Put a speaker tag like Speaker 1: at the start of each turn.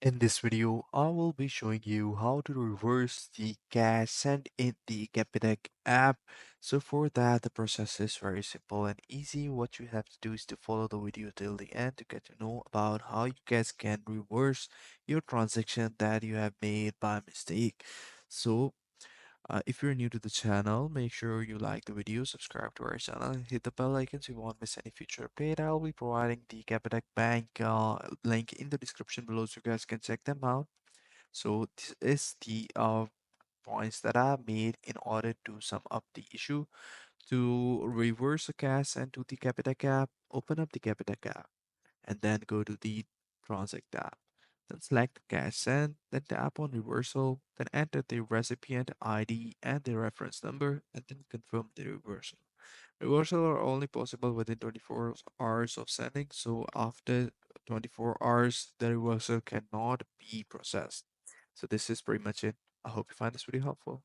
Speaker 1: In this video, I will be showing you how to reverse the cash sent in the Capitec app. So for that, the process is very simple and easy. What you have to do is to follow the video till the end to get to know about how you guys can reverse your transaction that you have made by mistake. So if you're new to the channel, make sure you like the video, subscribe to our channel, and hit the bell icon so you won't miss any future update. I'll be providing the Capitec Bank link in the description below so you guys can check them out. So this is the points that I made in order to sum up the issue. To reverse the cash and to the Capitec app, open up the Capitec app and then go to the Transact tab. Then select Cash Send, then tap on Reversal, then enter the recipient ID and the reference number, and then confirm the reversal. Reversal are only possible within 24 hours of sending, so after 24 hours, the reversal cannot be processed. So this is pretty much it. I hope you find this video helpful.